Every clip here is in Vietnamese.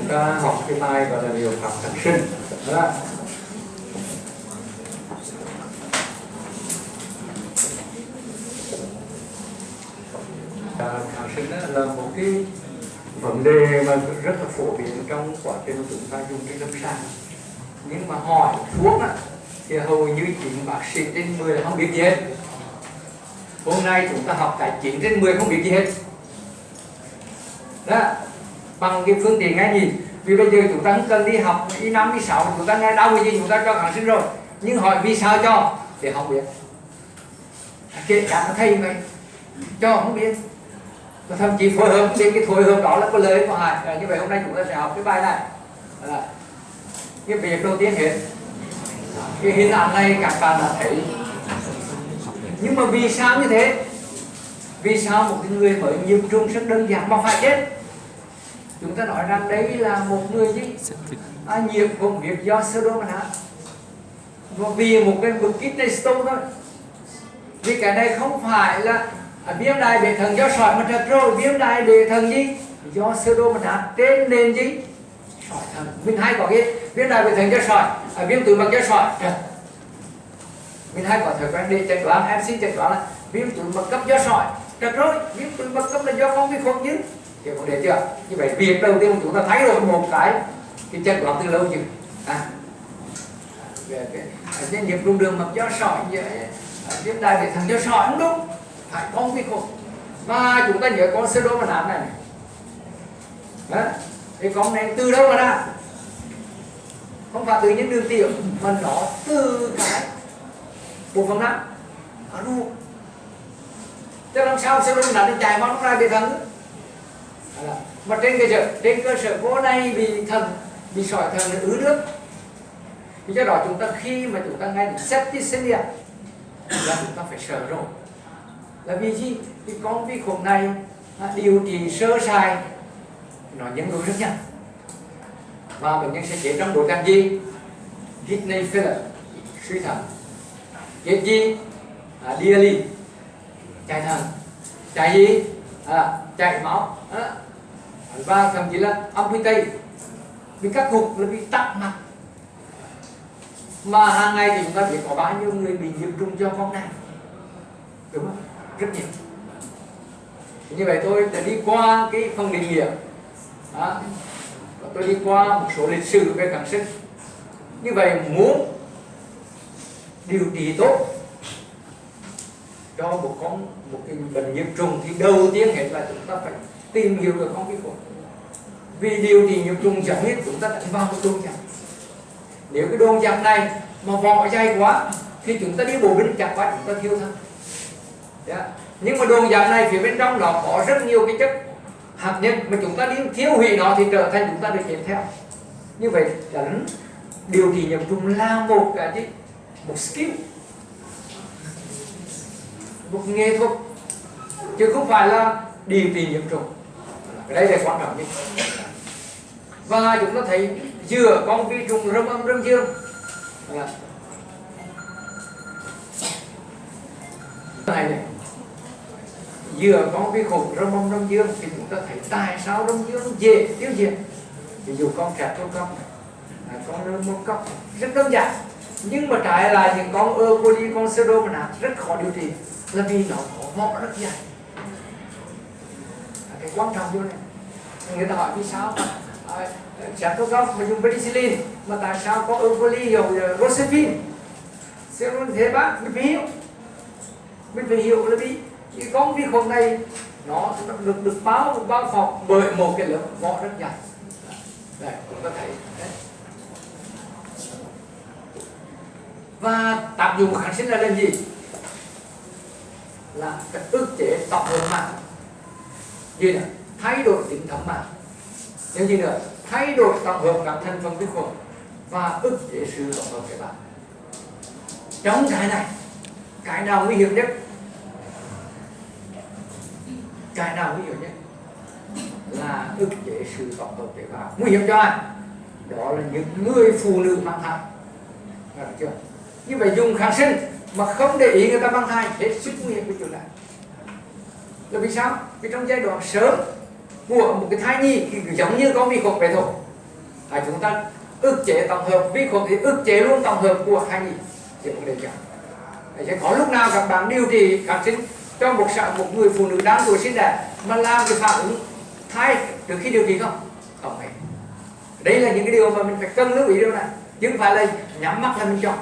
chúng ta học cái bài gọi là liệu pháp kháng sinh đó. Kháng sinh là một cái vấn đề mà rất là phổ biến trong quá trình chúng ta dùng trên lâm sàng, nhưng mà hỏi thuốc thì hầu như 9 bác sĩ trên 10 là không biết gì hết. Hôm nay chúng ta học tại 9 trên 10 không biết gì hết đó, bằng cái phương tiện nghe gì. Vì bây giờ chúng ta không cần đi học y 5, y 6, chúng ta nghe đau cái gì chúng ta cho kháng sinh rồi, nhưng hỏi vì sao cho thì không biết. Kể cả thầy vậy cho không biết, và thậm chí phối hợp đến cái phối hợp đó là có lợi có hại. Như vậy hôm nay chúng ta sẽ học cái bài này. Cái việc đầu tiên hết, cái hình ảnh này các bạn đã thấy, nhưng mà vì sao như thế? Vì sao một cái người mới nhiễm trùng rất đơn giản mà phải chết? Chúng ta nói rằng đấy là một người gì nhiễm cùng việc do sơ đô mà và vì một cái bực kidney stone thôi. Vì cái này không phải là viêm đại bệ thận do sỏi mà thật rồi, viêm đại bệ thận gì do sơ đô mà trên nền gì sỏi thận. Mình hay có cái viêm đại bệ thận do sỏi, viêm túi mật do sỏi. Mình hay có thói quen để chẩn đoán, em xin chẩn đoán là viêm túi mật cấp do sỏi. Thật rồi, viêm túi mật cấp là do con vi khuẩn chứ. Hiểu vấn đề chưa? Như vậy việc đầu tiên chúng ta thấy rồi một cái chẩn đoán từ lâu chứ. Cái nhiễm trùng đường mật do sỏi, viêm đại bệ thận do sỏi không đúng, phải con vi khuẩn. Và chúng ta nhớ con sơ đô mà này đó, cái con này từ đâu mà ra? Không phải từ những đường tiểu mà nó từ cái bộ phận nào ruột. Chứ làm sao sơ đô mà nó chạy vào nó ra bệ thận? Mà trên cơ sở cô này bị sỏi thận ứ nước. Vì do đó chúng ta khi mà chúng ta nghe được septicemia là chúng ta phải sợ rồi. Là vì gì? Cái con vi khuẩn này điều trị sơ sài nó nhân đổi rất nhanh và bệnh nhân sẽ chết trong bối cảnh gì? Kidney failure, suy thận. Chết gì? Dialysis, chạy thận. Chạy gì? Chạy máu. Và thậm chí là amputate, bị cắt cụt, là bị tắc mạch. Mà hàng ngày thì chúng ta biết có bao nhiêu người bị nhiễm trùng do con này, đúng không? Rất nhiều. Như vậy tôi đã đi qua cái phần định nghĩa, tôi đi qua một số lịch sử về kháng sinh. Như vậy muốn điều trị tốt cho một cái bệnh nhiễm trùng thì đầu tiên hết là chúng ta phải tìm hiểu được con vi khuẩn. Vì điều trị nhiễm trùng chẳng biết chúng ta đánh vào một đồn giặc. Nếu cái đồn giặc này mà vỏ dày quá thì chúng ta đi bộ binh chặt quá chúng ta thiêu thân. Nhưng mà đồn giặc này phía bên trong nó có rất nhiều cái chất hạt nhân mà chúng ta đi thiếu hủy nó thì trở thành chúng ta được chết theo. Như vậy đánh điều trị nhiễm trùng là một cái gì? Một skill, một nghệ thuật, chứ không phải là điều trị nhiễm trùng. Cái đây là quan trọng nhất. Và chúng ta thấy giữa con vi trùng rơm âm rơm dương này giữa con vi khuẩn rơm âm rơm dương thì chúng ta thấy tại sao rơm dương dễ tiêu diệt. Ví dụ con streptococcus, con pneumococcus rất đơn giản, nhưng mà trái lại những con E. coli, con pseudomonas rất khó điều trị là vì nó có vỏ rất dài. Cái quan trọng như này, người ta hỏi vì sao streptococcus mà dùng penicillin mà tại sao có E. coli rồi rocephin thế bác mình phải hiểu là vì cái con vi khuẩn này nó được bao phòng bởi một cái lớp vỏ rất dài. Đây chúng ta thấy đấy. Và tác dụng của kháng sinh là làm gì? Là cái ức chế tổng hợp mạng. Gì nữa? Thay đổi tính thống mạng. Điều gì nữa? Thay đổi tổng hợp các thành phần vi khuẩn và ức chế sự tổng hợp tế bào. Trong cái này, cái nào nguy hiểm nhất? Cái nào nguy hiểm nhất? Là ức chế sự tổng hợp tế bào. Nguy hiểm cho ai? Đó là những người phụ nữ mang thai. Được chưa? Như vậy dùng kháng sinh mà không để ý người ta mang thai hết sức nguy hiểm cái chuyện này. Là vì sao? Vì trong giai đoạn sớm của một cái thai nhi thì giống như con vi khuẩn vậy thôi, Chúng ta ức chế tổng hợp vi khuẩn thì ức chế luôn tổng hợp của hai nhịp thì vấn đề chậm. Sẽ có lúc nào các bạn điều trị kháng sinh cho một người phụ nữ đang tuổi sinh đẻ mà làm cái phản ứng thai trước khi điều trị không? Không phải. Đây là những cái điều mà mình phải cần lưu ý điều này, chứ không phải là nhắm mắt là mình chọn.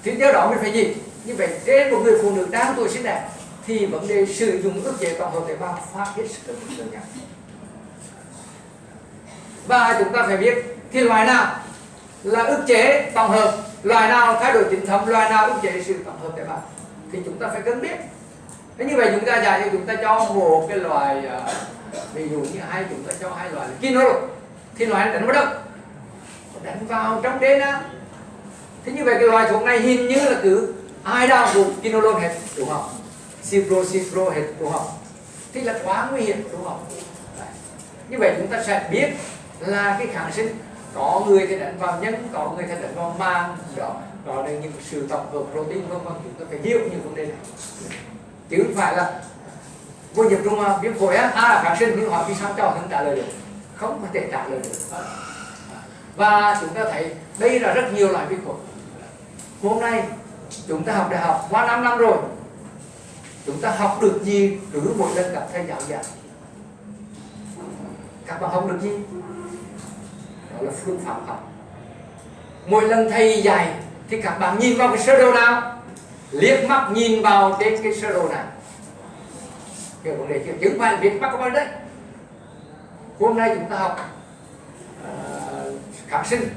Thì do đó mình phải gì? Như vậy trên một người phụ nữ đang tuổi sinh đẻ thì vấn đề sử dụng ức chế tổng hợp tế bào phát hết sức đơn giản. Và chúng ta phải biết thì loại nào là ức chế tổng hợp, loại nào thay đổi tính thấm, loại nào ức chế sự tổng hợp tế bào thì chúng ta phải cần biết. Thế như vậy chúng ta giả như chúng ta cho một cái loại ví dụ như chúng ta cho hai loại là Kinolon thì loại này đánh vào đâu? Đánh vào trong DNA. Thế như vậy cái loại thuốc này hình như là cứ ai đang dùng Kinolon hết, đúng không? Cipro hết, đúng không? Thì là quá nguy hiểm, đúng không? Đấy. Như vậy chúng ta sẽ biết là cái kháng sinh có người thì đánh vào nhân, có người thì đánh vào màng, đó là những sự tổng hợp protein vân vân, chúng ta phải hiểu những vấn đề này, chứ không phải là vô nhập trung viêm phổi là kháng sinh nhưng hỏi vì sao cho không trả lời được, không có thể trả lời được. Và chúng ta thấy đây là rất nhiều loại vi khuẩn. Hôm nay chúng ta học đại học qua 5 năm rồi, chúng ta học được gì cứ mỗi lần gặp thầy giáo giảng? Các bạn học được gì? Đó là phương pháp học. Mỗi lần thầy dạy thì các bạn nhìn vào cái sơ đồ nào, liếc mắt nhìn vào trên cái sơ đồ này. Cái vấn đề chứ không phải là viết mắt các bạn đấy. Hôm nay chúng ta học kháng sinh,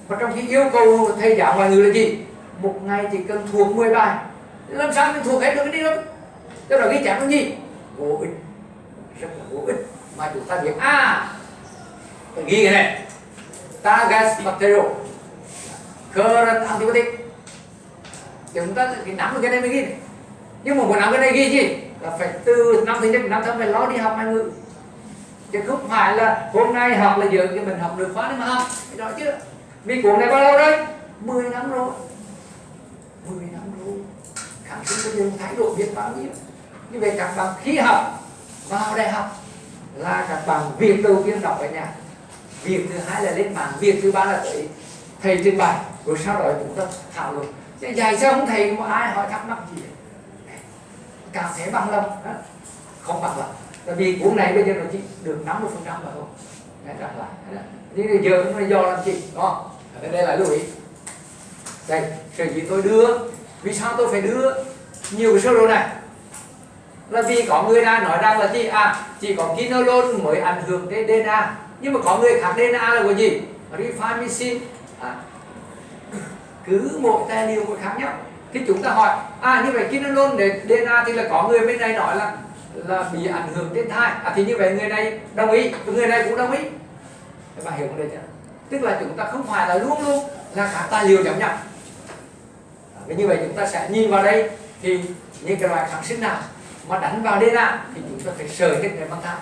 và trong khi yêu cầu thầy giáo ngoại ngữ là gì? Một ngày chỉ cần thuộc 10 bài. Làm sao mình thuộc hết được cái đi đâu? Tức là ghi chép cái gì? Vô ích, rất là vô ích. Mà chúng ta biết ghi cái này, Tagas bacterio, current antibiotic. Chúng ta cái nắm được cái này mới ghi này. Nhưng mà muốn nắm cái này ghi gì? Là phải từ năm thứ nhất đến năm thứ phải lo đi học ngoại ngữ. Chứ không phải là hôm nay học là giờ cái mình học được khóa đấy mà học. Cái đó chứ. Vì cuốn này bao lâu đấy? 10 năm rồi. 10 năm rồi. Kháng sinh bây giờ thái độ biết bao nhiêu. Như vậy các bạn khi học vào đại học là các bạn việc đầu tiên đọc ở nhà, việc thứ hai là lên mạng, việc thứ ba là tới thầy trình bày, rồi sau đó chúng ta thảo luận. Chứ dạy sao không thầy mà ai hỏi thắc mắc gì cảm thấy bằng lòng, không bằng lòng. Tại vì cuốn này bây giờ nó chỉ được 50% mà thôi. Đặt lại. Nhưng giờ nó do làm gì? Đó. Đây là lưu ý. Đây, sở dĩ tôi đưa, vì sao tôi phải đưa nhiều cái sơ đồ này? Là vì có người ta nói rằng là gì? Chỉ có Kinolon mới ảnh hưởng đến DNA. Nhưng mà có người khác DNA là có gì? Rifampicin. Cứ mỗi tài liệu một khác nhau. Thì chúng ta hỏi, như vậy Kinolon để DNA thì là có người bên này nói là bị ảnh hưởng đến thai. Thì như vậy người này đồng ý, người này cũng đồng ý. Các bạn hiểu vấn đề chưa? Tức là chúng ta không phải là luôn luôn là các tài liệu giống nhau. Như vậy chúng ta sẽ nhìn vào đây thì những cái loại kháng sinh nào mà đánh vào DNA thì chúng ta phải sờ hết người mang thai.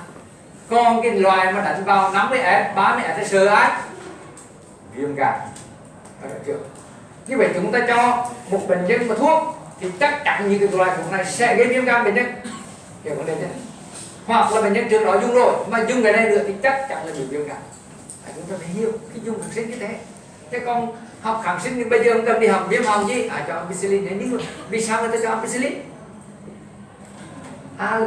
Còn cái loài mà đánh vào 50S, 30S thì sờ ai? Viêm gan. Được chưa? Như vậy chúng ta cho một bệnh nhân mà thuốc thì chắc chắn những cái loại thuốc này sẽ gây viêm gan bệnh nhân. Hiểu vấn đề chưa? Hoặc là bệnh nhân trước đó dùng rồi mà dùng cái này nữa thì chắc chắn là bị viêm gan. Chúng ta phải hiểu cái dùng kháng sinh như thế. Thế còn học kháng sinh thì bây giờ không cần đi học viêm họng gì, cho ampicillin. Nhưng mà vì sao người ta cho ampicillin?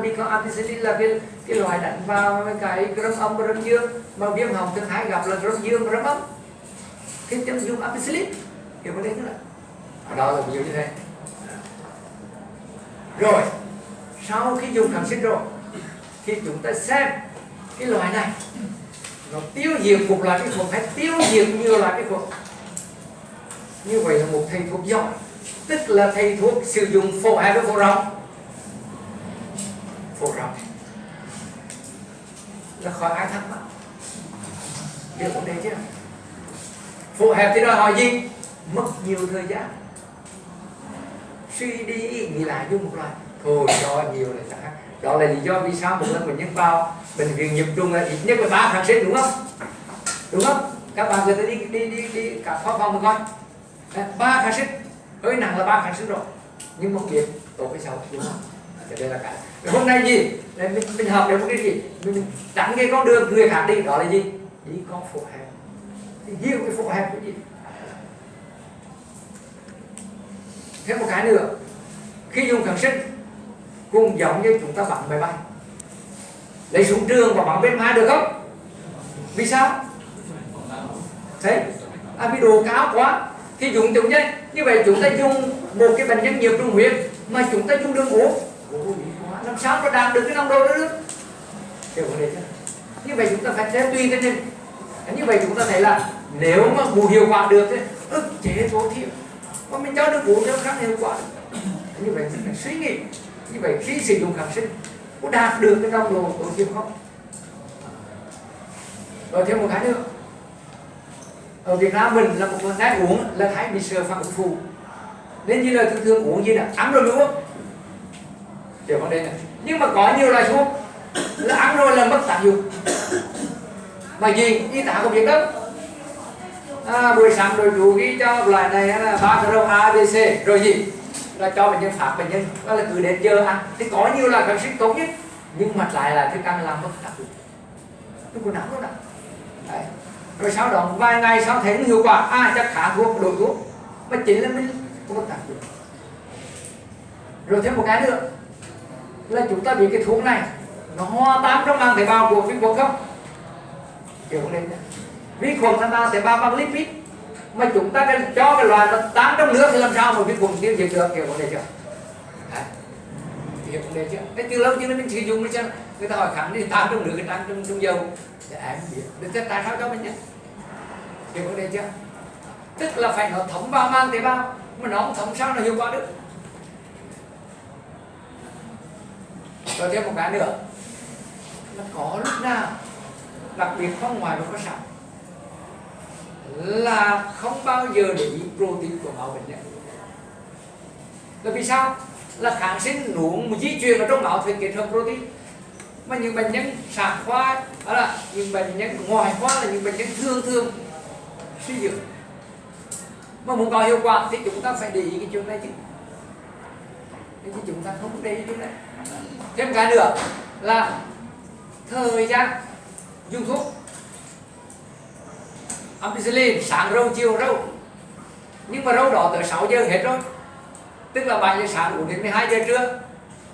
Vì con ampicillin là cái loại đánh vào cái râm âm và râm dương, mà viêm họng thường hay gặp là râm dương và râm âm. Thế chúng dùng ampicillin. Hiểu vấn đề nữa. Đó là ví dụ như thế. Rồi, sau khi dùng kháng sinh rồi thì chúng ta xem cái loại này nó tiêu diệt một loại vi khuẩn hay tiêu diệt nhiều loại vi khuẩn. Như vậy là một thầy thuốc giỏi, tức là thầy thuốc sử dụng phổ hẹp với phổ rộng. Phổ rộng là khỏi ai thắc mắc. Hiểu vấn đề chứ? Phổ hẹp thì đòi hỏi gì? Mất nhiều thời gian, suy đi nghĩ lại dùng một loại thôi cho nhiều là chẳng hạn. Đó là lý do vì sao một lần bệnh nhân vào bệnh viện nhiễm trùng là ít nhất là 3 kháng sinh, đúng không? Đúng không? Các bạn người ta đi các khoa phòng mà coi 3 kháng sinh, hơi nặng là 3 kháng sinh rồi, nhưng mà biết tốt với xấu, đúng không? Đây là cái hôm nay gì mình học được một cái gì, mình chặn cái con đường người khác đi, đó là gì? chỉ có phổ hẹp. Thì nhiều cái phổ hẹp cái gì. Thêm một cái nữa, khi dùng kháng sinh cũng giống như chúng ta bắn máy bay, lấy súng trường và bắn bên mai được không? Vì sao? Thấy vì độ cao quá thì dùng chúng nhé. Như vậy chúng ta dùng một cái bệnh nhân nhiễm trùng huyết mà chúng ta dùng đường uống, làm sao nó đạt được cái nồng độ đó được? Hiểu vấn đề chưa? Như vậy chúng ta phải theo tùy tình hình. Như vậy chúng ta thấy là nếu mà bù hiệu quả được thì ức chế tối thiểu, mà mình cho được uống không khác hiệu quả. Như vậy mình phải suy nghĩ, như vậy khi sử dụng kháng sinh có đạt được cái nồng độ tối thiểu không? Rồi thêm một cái nữa, ở Việt Nam mình là một con gái uống là hay bị sợ phản ứng phụ, nên như là thường uống gì là ăn rồi đúng không? Hiểu vấn đề này. Nhưng mà có nhiều loại thuốc là ăn rồi là mất tác dụng. Mà gì? Y tá có biết đâu. Buổi sáng rồi chú ghi cho loại này là 3 cái rau A, B, C rồi gì? Là cho bệnh nhân phát bệnh nhân, đó là cứ đến giờ ăn. Thì có nhiều loại kháng sinh tốt nhất, nhưng mà lại là thức ăn làm mất tác dụng. Nó còn nặng đâu nè. Đấy. Rồi sau đó vài ngày sau thấy nó hiệu quả, chắc khá thuốc, đổi thuốc. Mà chính là mình không mất tác dụng. Rồi thêm một cái nữa là chúng ta biết cái thuốc này nó hòa tan trong màng tế bào của vi khuẩn không? Kiểu này vi khuẩn tham gia tế bào bằng lipid, mà chúng ta cho cái loại nó tan trong nước thì làm sao mà vi khuẩn tiêu diệt được? Kiểu này chưa? Đấy. Hiểu vấn đề chưa? Cái từ lâu chưa mình sử dụng nó xem người ta hỏi khẳng thì tan trong nước cái tan trong dầu để em biết được tại sao cho mình nhé. Hiểu vấn đề chưa? Tức là phải nó thấm vào màng tế bào, mà nó không thấm sao nó hiệu quả được. Rồi thêm một cái nữa là có lúc nào, đặc biệt không ngoài có sẵn, là không bao giờ để ý protein của máu bệnh nhân. Là vì sao? Là kháng sinh uống một di truyền ở trong máu thì kết hợp protein. Mà những bệnh nhân sản khoa, đó là những bệnh nhân ngoại khoa, là những bệnh nhân thường suy dưỡng. Mà muốn có hiệu quả thì chúng ta phải để ý cái chuyện này chứ. Thế thì chúng ta không để ý chuyện này. Thêm cái nữa là thời gian dùng thuốc. Ampicillin sáng rau chiều rau, nhưng mà rau đó tới 6 giờ hết rồi, tức là 7 giờ sáng uống đến 12 giờ trưa,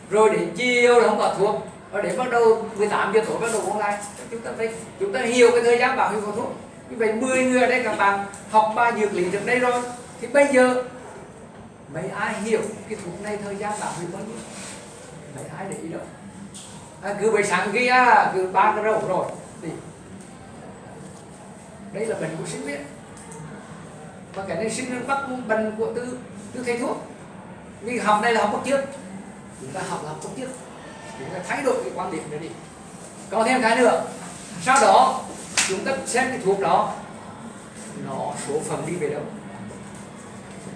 rồi đến chiều là không có thuốc, rồi đến bắt đầu 18 giờ tối bắt đầu uống lại. Chúng ta hiểu cái thời gian bảo hiệu của thuốc. Như vậy 10 người ở đây các bạn học bài dược lý trước đây rồi, thì bây giờ mấy ai hiểu cái thuốc này thời gian bảo hiệu bao nhiêu? Mấy ai để ý đâu. Cứ buổi sáng kia cứ 3 cái rau rồi thì đây là bệnh của sinh viên, và cái này sinh viên bắt bệnh của tư thầy thuốc. Vì học này là học bắt chước, chúng ta học là học bắt chước, chúng ta thay đổi cái quan điểm này đi. Có thêm cái nữa, sau đó chúng ta xem cái thuốc đó nó số phận đi về đâu.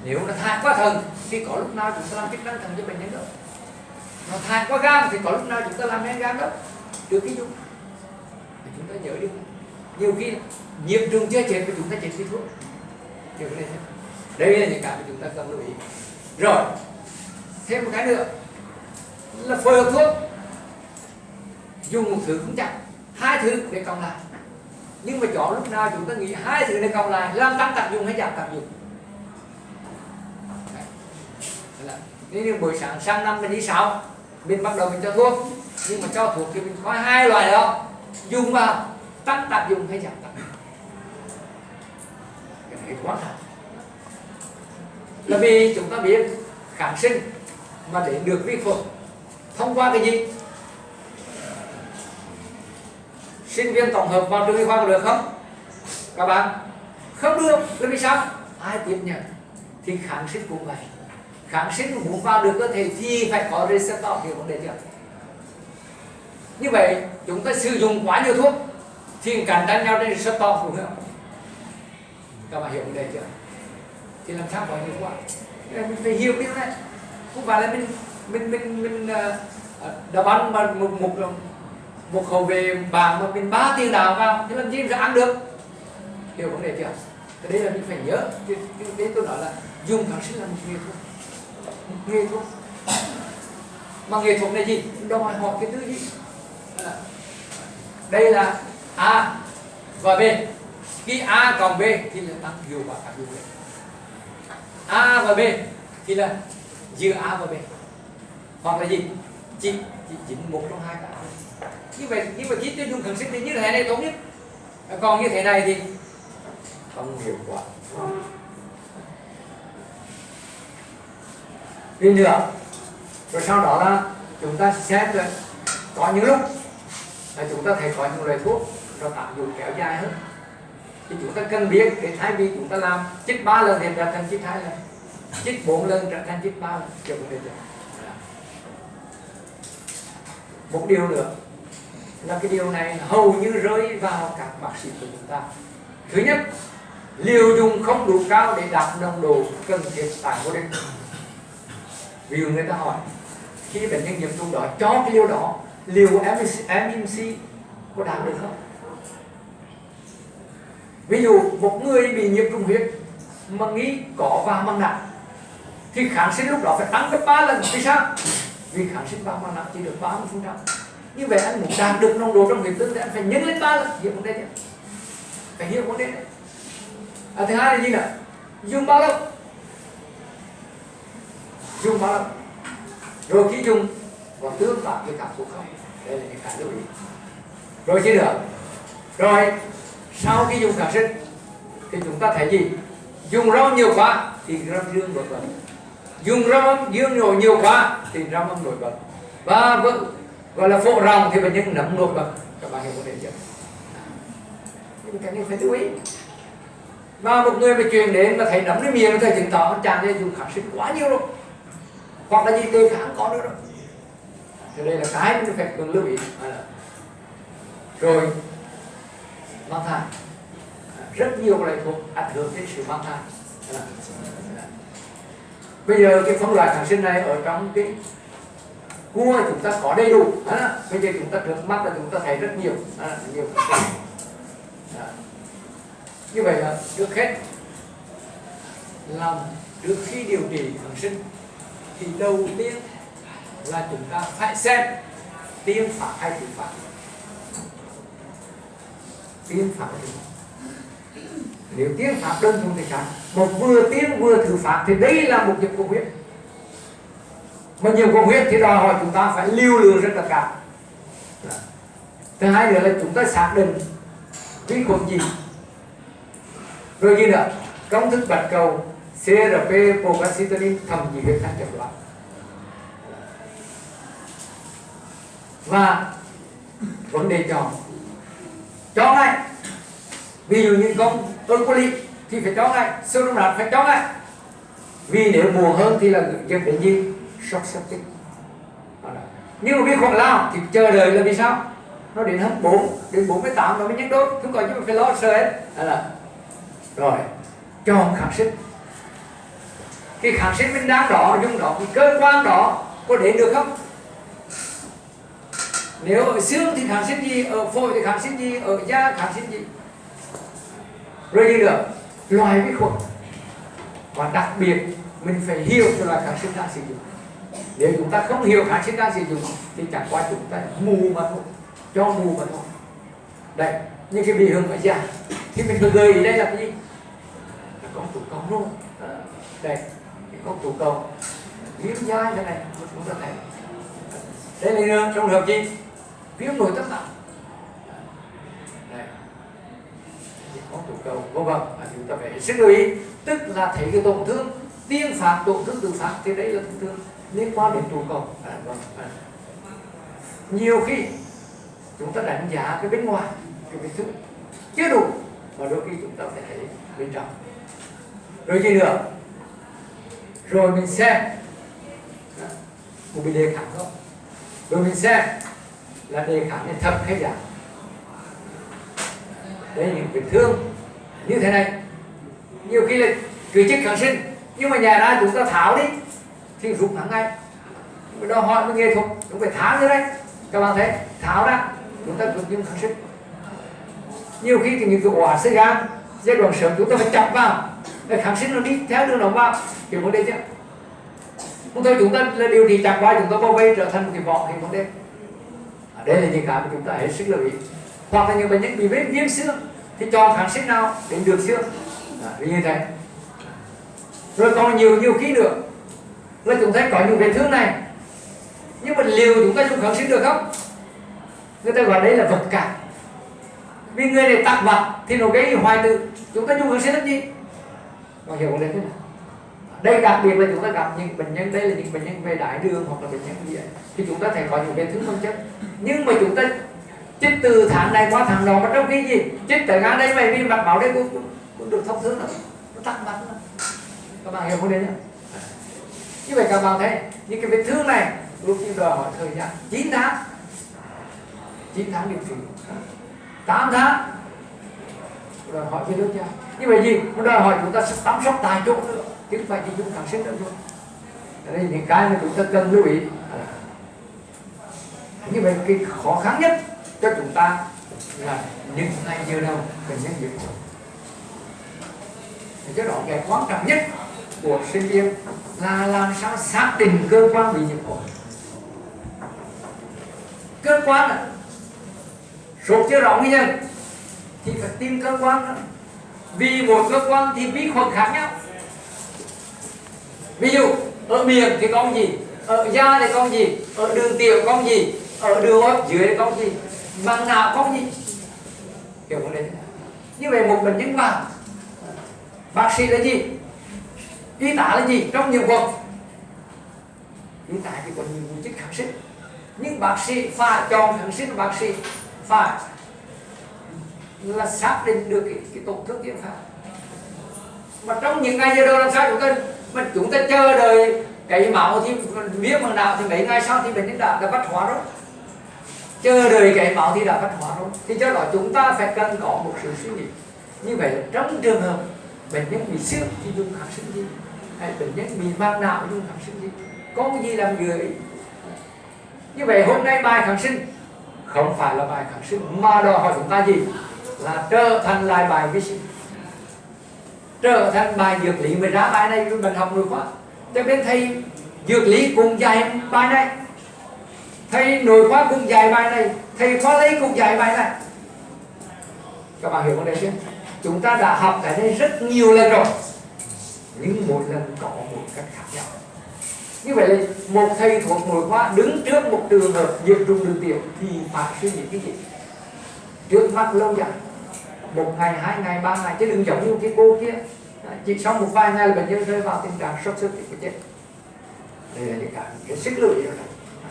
Nếu nó thải qua thận thì có lúc nào chúng ta làm chức năng thận cho bệnh nhân đâu. Nó thải qua gan thì có lúc nào chúng ta làm men gan đâu. Được cái dung thì chúng ta nhớ đi. Nhiều khi nhiễm trùng chưa chết và chúng ta chết vì thuốc. Điều này đây là những cái mà chúng ta cần lưu ý. Rồi thêm một cái nữa là phối hợp thuốc, dùng một thứ cũng chẳng, hai thứ để cộng lại. Nhưng mà chọn lúc nào chúng ta nghĩ hai thứ này cộng lại làm tăng tác dụng hay giảm tác dụng. Nên buổi sáng sang năm mình đi sao mình bắt đầu mình cho thuốc, nhưng mà cho thuốc thì mình có hai loại đó, dùng vào tăng tác dụng hay giảm tác dụng. Cái này quan trọng. Là vì chúng ta biết kháng sinh mà để được vi khuẩn thông qua cái gì? Sinh viên tổng hợp vào trường y khoa có được không? Các bạn không được. Là vì sao? Ai tiếp nhận thì kháng sinh cũng vậy. Kháng sinh muốn vào được cơ thể thì phải có receptor, hiểu vấn đề chưa? Như vậy chúng ta sử dụng quá nhiều thuốc thì cạnh tranh nhau trên receptor, đúng không? Các bạn hiểu vấn đề chưa? Thì làm sao có hiệu quả? Mình phải hiểu điều này. Không phải là mình đá bắn mà một hậu vệ bảng mà mình 3 tiền đào vào thì làm gì mình sẽ ăn được? Hiểu vấn đề chưa? Cái đấy là mình phải nhớ. Cái tôi nói là dùng kháng sinh là một nghệ thuật. Nghệ thuật. Mà nghệ thuật này gì? Đòi hỏi cái thứ gì? Đây là và B. Khi A cộng B thì là tăng hiệu quả tác dụng lên. A và B thì là giữa A và B, hoặc là gì chỉ một trong hai cái. Như vậy khi tiêu dùng kháng sinh thì như thế này tốt nhất, còn như thế này thì không hiệu quả. Đi nữa, rồi sau đó là chúng ta xét rồi, có những lúc là chúng ta thấy có những loại thuốc nó tác dụng kéo dài hơn, thì chúng ta cần biết để thay vì chúng ta làm chích 3 lần thì trở thành chích 2 lần, chích 4 lần trở thành chích 3 lần, kiểu vấn đề đó. Một điều nữa là cái điều này hầu như rơi vào các bác sĩ của chúng ta. Thứ nhất, liều dùng không đủ cao để đạt nồng độ cần thiết tại mô đen. Ví dụ người ta hỏi khi bệnh nhân nhiễm trùng đó cho cái liều đó, liều MMC có đạt được không? Ví dụ một người bị nhiễm trùng huyết mà nghi có vào màng nặng thì kháng sinh lúc đó phải tăng gấp 3 lần. Vì sao? Vì kháng sinh vào màng nặng chỉ được 30%. Như vậy anh muốn đạt được nồng độ trong huyết tương thì anh phải nhân lên 3 lần. Hiểu vấn đề chứ? Phải hiểu vấn đề đấy. Thứ hai là gì nữa? Dùng bao lâu? Dùng bao lâu? Rồi khi dùng có tương tác với các thuốc không? Đây là những cái lưu ý. Rồi chứ nữa. Rồi sau khi dùng kháng sinh thì chúng ta thấy gì? Dùng rau nhiều quá thì rau dương nổi bật. Dùng rau dương nhiều quá thì rau âm nổi bật. Và gọi là phổ ròng thì bệnh nhân nấm nổi bật. Các bạn hiểu vấn đề chưa? Nhưng cái này phải lưu ý. Và một người mà truyền đến mà thấy nấmในmiệng thì chứng tỏ chàng ấy dùng kháng sinh quá nhiều rồi, hoặc là gì tê kháng có nữa rồi. Thì đây là cái mình phải cần lưu ý. Rồi mang thai, rất nhiều loại thuốc ảnh hưởng đến sự mang thai. Bây giờ cái phân loại kháng sinh này ở trong cái cua chúng ta có đầy đủ. Bây giờ chúng ta trước mắt là chúng ta thấy rất nhiều, nhiều. Như vậy là trước hết làm trước khi điều trị kháng sinh thì đầu tiên là chúng ta phải xem tiên pháp hay thử pháp. Tiên pháp thì nếu tiên pháp đơn thuần thì khác, một vừa tiên vừa thử pháp thì đây là một nhiễm khuẩn huyết. Mà nhiễm khuẩn huyết thì đòi hỏi chúng ta phải lưu lượng rất là cao. Thứ hai nữa là chúng ta xác định vi khuẩn gì. Rồi gì nữa? Công thức bạch cầu CRP, procalcitonin, thậm chí huyết thanh chẩn đoán. Và vấn đề chọn ngay. Ví dụ như con coli thì phải cho ngay, sodium nat phải cho ngay. Vì nếu muộn hơn thì là dẫn đến gì? Shock septic. Nhưng mà vi khuẩn lao thì chờ đợi là vì sao? Nó đến 24 đến 48 nó mới nhắc đốt, không có chứ phải lo sợ hết. Rồi chọn kháng sinh. Cái kháng sinh mình đang đó dùng đó, cái cơ quan đó có đến được không? Nếu ở xương thì kháng sinh gì, ở phổi thì kháng sinh gì, ở da kháng sinh gì. Rồi gì nữa? Loại vi khuẩn. Và đặc biệt mình phải hiểu cho loại kháng sinh đang sử dụng. Nếu chúng ta không hiểu kháng sinh đang sử dụng thì chẳng qua chúng ta mù mà thôi, cho mù mà thôi. Đây, những cái bị hưởng ở da thì mình phải gợi ý đây là cái gì? Là con tụ cầu luôn. Đây, cái con tụ cầu viêm dai thế này chúng ta thấy. Đây là trong hợp gì? Viêm nội tắc nặng. Đây, con tụ cầu vô vân chúng ta phải sức lưu ý, tức là thấy cái tổn thương tiên phạt, tổn thương tự phạt thì đây là tổn thương liên quan đến tụ cầu. Nhiều khi chúng ta đánh giá cái bên ngoài, cái vết thương chưa đủ, mà đôi khi chúng ta phải thấy bên trong. Rồi gì nữa? Rồi mình xem một bị đề kháng không? Rồi mình xem là đề kháng này thấp hay giảm. Đây những vết thương như thế này, nhiều khi là cứ chích kháng sinh nhưng mà nhà ra chúng ta tháo đi thì rút hẳn ngay. Đó hỏi với nghệ thuật chúng phải tháo ra đây, các bạn thấy tháo ra chúng ta dùng kháng sinh. Nhiều khi thì những cái ổ sơ gan giai đoạn sớm chúng ta phải chọc vào để kháng sinh nó đi theo đường ống vào, hiểu vấn đề chứ? Không thôi chúng ta là điều trị chặt qua, chúng ta bao vây trở thành một cái vỏ, hiểu vấn đề. Đây là những cái mà chúng ta hết sức lưu ý. Hoặc là những bệnh nhân bị viêm xương thì chọn kháng sinh nào để được xương như thế. Rồi còn nhiều khi nữa là chúng ta có những vết thương này, nhưng mà liệu chúng ta dùng kháng sinh được không? Người ta gọi đấy là vật cản. Vì người này tắc vật thì nó gây hoại tử, chúng ta dùng kháng sinh làm gì? Có hiểu vấn đề thế nào? Đây đặc biệt là chúng ta gặp những bệnh nhân, đây là những bệnh nhân về đái đường hoặc là bệnh nhân gì ấy, thì chúng ta thấy có những vết thương không chất, nhưng mà chúng ta chích từ tháng này qua tháng đó, mà trong khi gì chích tới ngang đây mày vì mạch máu đây cũng được thông thương nữa, nó tắc mạch nữa. Các bạn hiểu vấn đề nhé? Như vậy các bạn thấy những cái vết thương này lúc như đòi hỏi thời gian 9 tháng điều trị, 8 tháng đòi hỏi cái đứa cha. Như vậy gì nó đòi hỏi chúng ta sẽ tắm sóc tại chỗ nữa, chứ không phải chỉ dùng kháng sinh nữa thôi. Đây là những cái mà chúng ta cần lưu ý. Như vậy cái khó khăn nhất cho chúng ta là những ngày giờ đầu bệnh nhân nhiễm khuẩn. Cái đó cái quan trọng nhất của sinh viên là làm sao xác định cơ quan bị nhiễm khuẩn. Cơ quan là sốt chưa rõ nguyên nhân thì phải tìm cơ quan đó. Vì một cơ quan thì vi khuẩn khác nhau. Ví dụ ở miệng thì con gì, ở da thì con gì, ở đường tiểu con gì, ở đường hô hấp dưới thì con gì, bằng não con gì. Hiểu không đấy? Như vậy một bệnh nhân vào, bác sĩ là gì, y tá là gì trong nhiễm khuẩn? Y tá thì còn nhiều chích kháng sinh, nhưng bác sĩ phải chọn kháng sinh, bác sĩ phải là xác định được cái tổn thương tiến phát. Mà trong những ngày giờ đầu làm sao chúng ta chờ đợi cái máu thì viêm bằng nào thì mấy ngày sau thì bệnh nhân đã vắt hóa rồi, chờ đợi cái máu thì đã vắt hóa rồi, thì do đó chúng ta phải cần có một sự suy nghĩ. Như vậy là trong trường hợp bệnh nhân bị xước thì dùng kháng sinh gì, hay bệnh nhân bị mang não dùng kháng sinh gì, có cái gì làm người. Như vậy hôm nay bài kháng sinh không phải là bài kháng sinh mà đòi hỏi chúng ta gì, là trở thành lại bài vi sinh, trở thành bài dược lý. Mới ra bài này mình học nội khoa, cho nên thầy dược lý cùng dạy bài này, thầy nội khoa cùng dạy bài này, thầy khoa lý cùng dạy bài này. Các bạn hiểu vấn đề chưa? Chúng ta đã học cái này rất nhiều lần rồi, nhưng một lần có một cách khác nhau. Như vậy là một thầy thuộc nội khoa đứng trước một trường hợp nhiễm trùng đường tiểu thì phải suy nghĩ cái gì trước mắt lâu dài, 1 ngày, 2 ngày, 3 ngày, chứ đừng giống như cái cô kia chỉ sau một vài ngày là bệnh nhân rơi vào tình trạng sốt xuất huyết của chết. Đây là những cái sức lưu ý.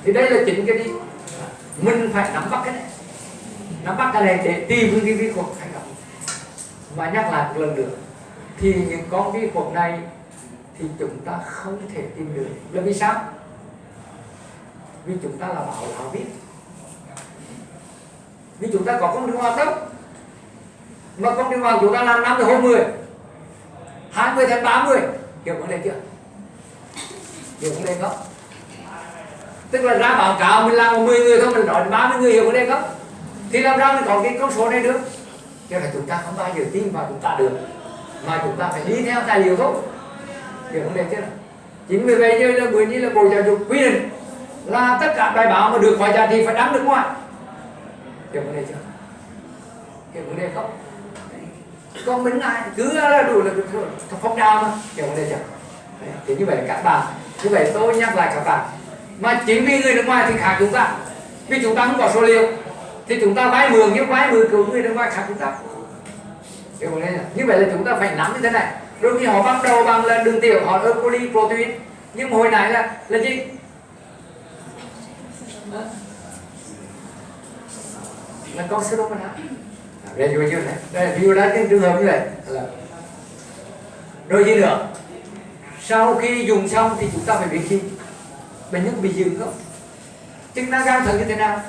Thì đây là chính cái đi mình phải nắm bắt cái này, nắm bắt cái này để tìm cái vi khuẩn thành công. Và nhắc lại một lần nữa, thì những con vi khuẩn này thì chúng ta không thể tìm được. Là vì sao? Vì chúng ta là bảo lão biết, vì chúng ta có con đường hoạt động, mà con đường hoạt chúng ta làm 5 từ hôm 10, 20 tháng 30. Hiểu vấn đề chưa? Hiểu vấn đề không? Tức là ra báo cáo mình làm 10 người thôi, mình nói 30 người. Hiểu vấn đề không? Thì làm sao mình có cái con số này được? Cho nên chúng ta không bao giờ tin vào chúng ta được, mà chúng ta phải đi theo tài liệu thôi. Hiểu vấn đề chưa? Chính vì vậy như là Bộ Giáo dục quy định là tất cả bài báo mà được khỏi ra thì phải đăng được ngoài. Hiểu vấn đề chưa? Hiểu vấn đề không? Còn mình ai cứ là đủ là phong trào mà. Hiểu vấn đề chưa? Thì như vậy các bạn, như vậy tôi nhắc lại các bạn, mà chính vì người nước ngoài thì khác chúng ta, vì chúng ta không có số liệu thì chúng ta vay mượn, nhưng vay mượn của người nước ngoài khác chúng ta. Hiểu vấn đề chưa? Như vậy là chúng ta phải nắm như thế này. Rồi khi họ bắt đầu bằng là đường tiểu, họ E. coli, protein, nhưng mà hồi nãy là gì? Là con sữa mà đây như thế này, đây ví dụ đã cái trường hợp như vậy là rồi gì nữa, sau khi dùng xong thì chúng ta phải biết gì, bệnh nhân bị dừng không, chức năng gan thận như thế nào,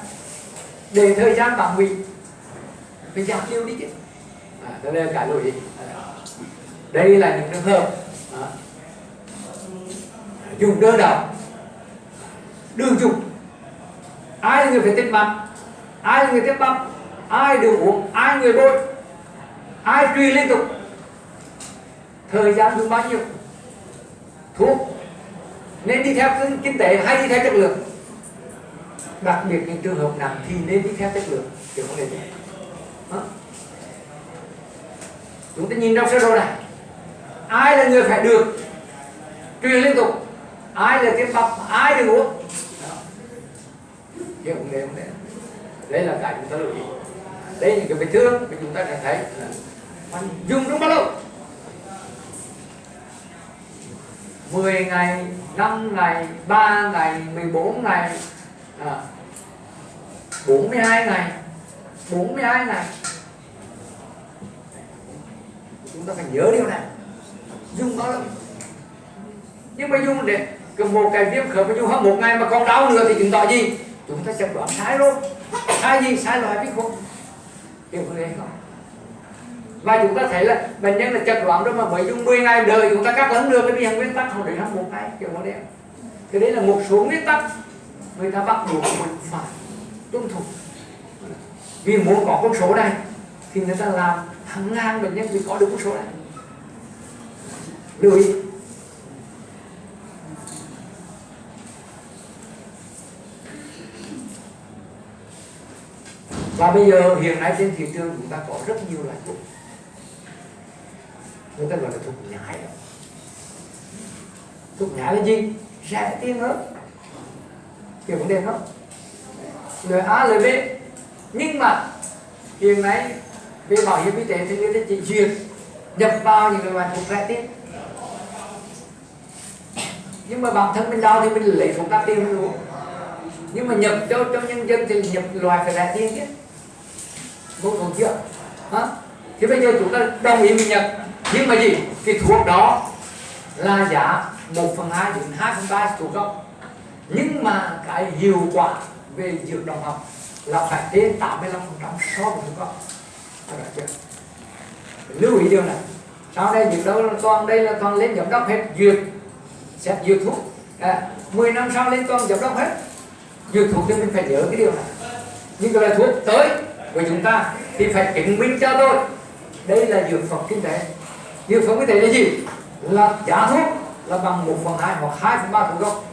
để thời gian bảo hủy phải giảm tiêu đi chứ. Đây là cái lỗi. Đây là những trường hợp dùng đơ đầu, đường dùng, ai là người phải tiếp mặt, ai là người tiếp bắp, ai đường uống, ai người bôi, ai truy liên tục, thời gian dùng bao nhiêu, thuốc nên đi theo kinh tế hay đi theo chất lượng. Đặc biệt những trường hợp nặng thì nên đi theo chất lượng. Hiểu không? chúng ta nhìn trong sơ đồ này, ai là người phải được truyền liên tục, ai là cái bắp, ai được uống. Hiểu không? Đây là cái chúng ta lưu ý. Đây là những cái vết thương mà chúng ta sẽ thấy dùng trong bao lâu? 10 ngày, 5 ngày, 3 ngày, 14 ngày, 42 ngày, 42 ngày. Chúng ta phải nhớ điều này. Dùng bao lâu? Nhưng mà dùng để một cái viêm khớp mà dùng hơn 1 ngày mà còn đau nữa thì chứng tỏ gì? Chúng ta chẩn đoán sai rồi. Sai gì? Sai loại vi khuẩn. Hiểu không? Và chúng ta thấy là bệnh nhân là chẩn đoán rồi mà mới dùng 10 ngày đời chúng ta cắt lấn được cái vi hành nguyên tắc không để trong 1 ngày, kiểu đó đấy. Cái đấy là một số nguyên tắc người ta bắt buộc mình phải tuân thủ. Vì muốn có con số này thì người ta làm hàng ngàn bệnh nhân vì có được con số này. Lưu ý. Và bây giờ hiện nay trên thị trường chúng ta có rất nhiều loại thuốc. Người ta gọi là thuốc nhái. Thuốc nhái là gì? Rẻ tiền hơn. Hiểu vấn đề không? Lời A, lời B. Nhưng mà hiện nay về bảo hiểm y tế thì người ta chỉ duyệt nhập vào những loại thuốc rẻ tiền. Nhưng mà bản thân mình đau thì mình lấy thuốc đắt tiền luôn. Nhưng mà nhập cho nhân dân thì nhập loại phải rẻ tiền chứ. Vô thuốc chưa? Hả? Thì bây giờ chúng ta đồng ý mình nhập. Nhưng mà gì? Cái thuốc đó là giá 1/2 đến 2/3 thuốc gốc. Nhưng mà cái hiệu quả về dược đồng học là phải trên 85% so với thuốc gốc. Lưu ý điều này. Sau đây dược đâu là toàn đây là toàn lên giám đốc hết, duyệt xét duyệt thuốc. 10 năm sau lên toàn giám đốc hết. Duyệt thuốc thì mình phải nhớ cái điều này. Nhưng cái là thuốc tới của chúng ta thì phải chứng minh cho tôi đây là dược phẩm kinh tế. Dược phẩm kinh tế là gì? Là giá thuốc là bằng 1/2 hoặc 2/3 thuốc gốc.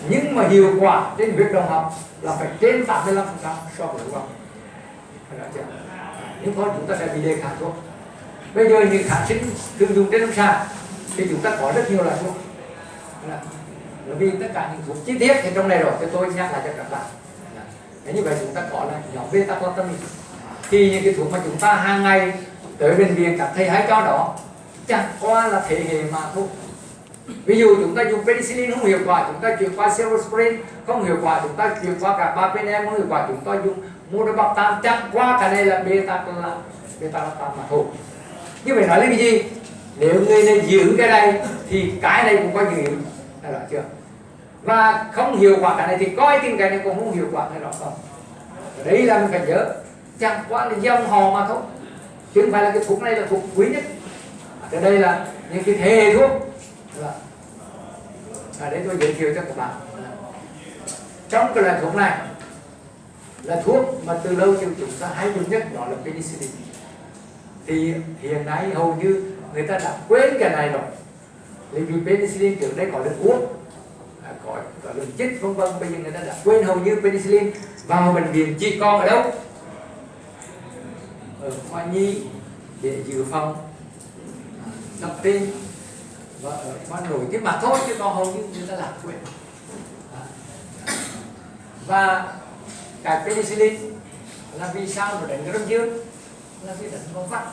Nhưng mà hiệu quả trên huyết đồng học là phải trên 85% so với thuốc gốc. Nếu không chúng ta sẽ bị đề kháng thuốc. Bây giờ những kháng sinh thường dùng trên lâm sàng thì chúng ta có rất nhiều loại thuốc. Vì tất cả những thuốc chi tiết thì trong này rồi thì tôi nhắc lại cho các bạn. Như vậy chúng ta có là nhóm beta-glutamine. Thì những cái thuốc mà chúng ta hàng ngày tới bệnh viện các thầy hay cho đó chẳng qua là thế hệ mà thôi. Ví dụ chúng ta dùng penicillin không hiệu quả, chúng ta chuyển qua cephalosporin không hiệu quả, chúng ta chuyển qua cả carbapenem không hiệu quả, chúng ta dùng monobactam, chẳng qua cái này là beta-lactam mà thôi. Như vậy nói lên cái gì? Nếu người này giữ cái này thì cái này cũng có giữ, thấy rõ chưa? Và không hiệu quả cái này thì coi tin cái này cũng không hiệu quả, thấy rõ không? Đấy là mình phải nhớ, chẳng qua là dòng họ mà thôi, chứ không phải là cái thuốc này là thuốc quý nhất. Ở đây là những cái thế hệ thuốc. Đấy tôi giới thiệu cho các bạn. Trong cái loại thuốc này là thuốc mà từ lâu chúng ta hay dùng nhất, đó là penicillin. Thì hiện nay hầu như người ta đã quên cái này rồi. Vì penicillin trước đây có lần uống, có lần chích vân vân, bây giờ người ta đã quên hầu như penicillin vào bệnh viện chỉ còn ở đâu? Ở khoa nhi để dự phòng tập tim và ở khoa nội tiết mà thôi, chứ còn hầu như người ta lãng quên. Và cái penicillin là vì sao mà đánh cái đông dương là vì đánh con vắt,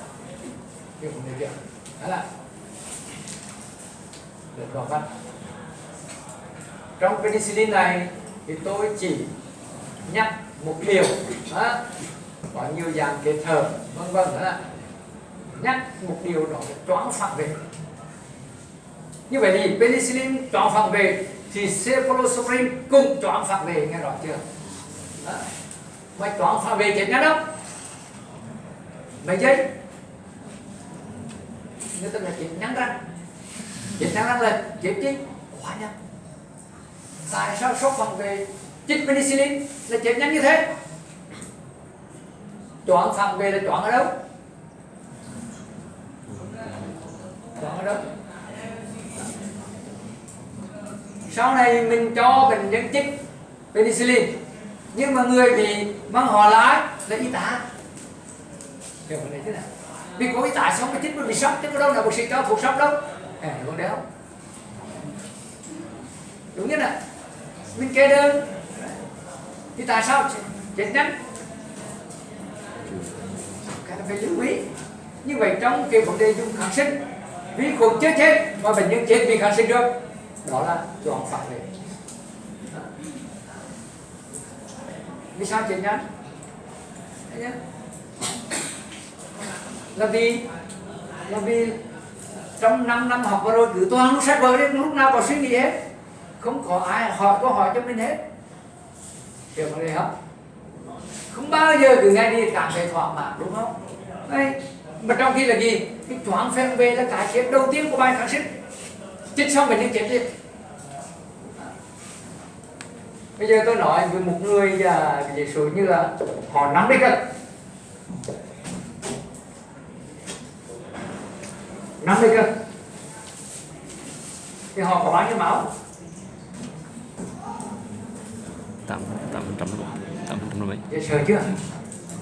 hiểu không này chưa? Đó là đánh con vắt. Trong penicillin này thì tôi chỉ nhắc một điều, có nhiều dạng kết hợp vân vân, đó là nhắc một điều đó là choáng phản vệ. Như vậy thì penicillin choáng phản vệ thì cephalosporin cũng choáng phản vệ, nghe rõ chưa? Đó. Mà choáng phản vệ chết ngay đâu? Mấy giây? Người ta là chết nhắn răng. Chết nhắn răng là chết chứ? Quá nhanh. Tại sao sốc phản vệ chích penicillin là chết nhanh như thế? Choáng phản vệ là choáng ở đâu? Choáng ở đâu? Sau này mình cho bệnh nhân chích penicillin, nhưng mà người bị mang họ là ai? Là y tá. Hiểu vấn đề thế nào? Vì có cái tải sống 19 vì sốc chứ có đâu là bác sĩ cho thuốc sốc đâu. Vấn đề không? Đúng nhất là mình kê đơn thì tại sao chết nhanh? Cái này phải lưu ý. Như vậy trong cái vấn đề dùng kháng sinh, vi khuẩn chưa chết mà bệnh nhân chết vì kháng sinh được, đó là choáng phản vệ. Vì sao chết nhanh? Là vì trong 5 năm học vừa rồi cứ toàn sách vở đấy, lúc nào có suy nghĩ hết, không có ai hỏi câu hỏi cho mình hết. Hiểu vấn đề không? Không bao giờ cứ nghe đi cảm thấy thỏa mãn, đúng không? Đấy. Mà trong khi là gì? Cái choáng phản vệ là cái chết đầu tiên của bài kháng sinh. Chết xong bệnh nhân chết đi. Bây giờ tôi nói với một người giả sử như là họ 50 cân, 50 cân thì họ có bao nhiêu máu? 800 mấy. Dễ sợ chưa?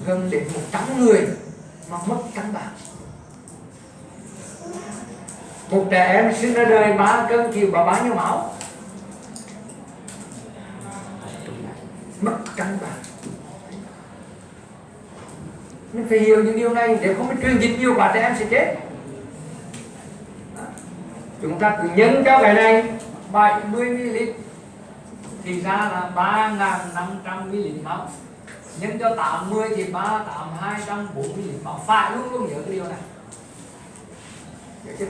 Gần đến 100 người mà mất cân bản. Một trẻ em sinh ra đời 3 cân thì có bao nhiêu máu? Mất cân bản. Nên phải hiểu những điều này để không biết truyền dịch nhiều quá trẻ em sẽ chết. Chúng ta cứ nhân cho cái này 70ml thì ra là 3.500ml máu, nhân cho 80 thì 3.240ml máu. Phải luôn luôn nhớ cái điều này. Nhớ chưa?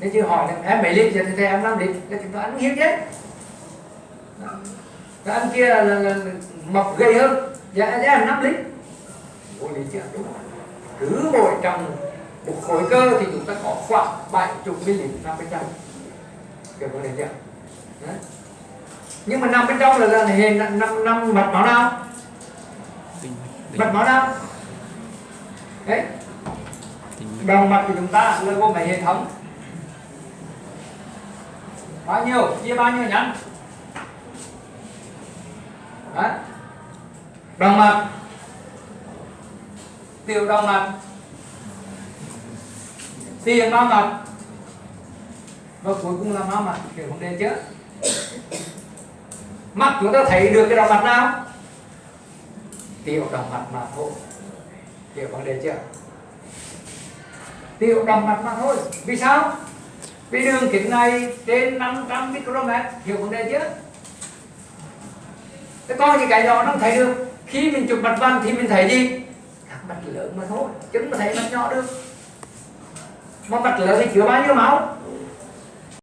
Nếu chưa hỏi em 7 lít thì em 5 lít là chúng ta ăn hiếm chết. Cái ăn kia là mập gầy hơn, dạ em 5 lít. 4 lít chưa? Đúng. Cứ mỗi trong một khối cơ thì chúng ta có khoảng 70ml nằm bên trong. Hiểu vấn đề chưa? Đấy. Nhưng mà nằm bên trong là hệ nằm mạch máu nào? Mạch máu nào? Đấy. Động mạch của chúng ta là gồm mấy hệ thống? Bao nhiêu? Chia bao nhiêu nhánh? Đấy. Động mạch, tiểu động mạch, tiền mao mạch và cuối cùng là mao mạch. Hiểu vấn đề chưa? Mắt chúng ta thấy được cái động mạch nào? Tiểu động mạch mà thôi. Hiểu vấn đề chưa? Tiểu động mạch mà thôi. Vì sao? Vì đường kính này trên 500 micromet. Hiểu vấn đề chưa? Thế coi những cái đó nó không thấy được. Khi mình chụp mạch vành thì mình thấy gì? Các mạch lớn mà thôi, chứ không thấy mạch nhỏ được. Mà mạch lớn thì chứa bao nhiêu máu?